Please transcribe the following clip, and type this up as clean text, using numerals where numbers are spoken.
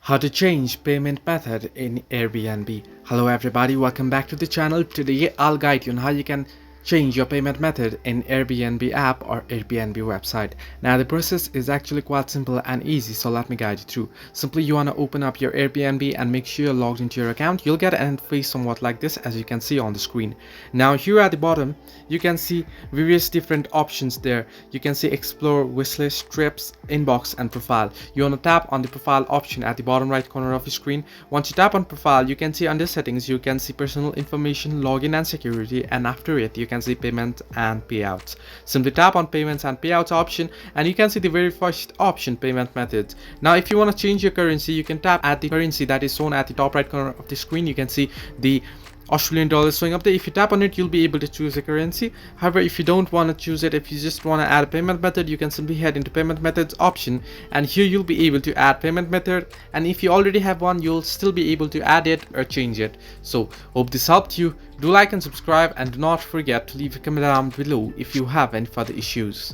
How to change payment method in Airbnb. Hello everybody, welcome back to the channel. Today I'll guide you on how you can change your payment method in Airbnb app or Airbnb website. Now the process is actually quite simple and easy, so let me guide you through. Simply you want to open up your Airbnb and make sure you're logged into your account. You'll get an interface somewhat like this, as you can see on the screen. Now here at the bottom you can see various different options there. You can see explore, wishlist, trips, inbox and profile. You want to tap on the profile option at the bottom right corner of your screen. Once you tap on profile, you can see under settings you can see personal information, login and security, and after it you can see payment and payouts. Simply tap on payments and payouts option and you can see the very first option, payment methods. Now if you want to change your currency, you can tap at the currency that is shown at the top right corner of the screen. You can see the Australian dollars showing up there. If you tap on it, you'll be able to choose a currency. However, if you don't want to choose it, if you just want to add a payment method, you can simply head into payment methods option, and here you'll be able to add payment method, and if you already have one, you'll still be able to add it or change it. So hope this helped you. Do like and subscribe, and do not forget to leave a comment down below if you have any further issues.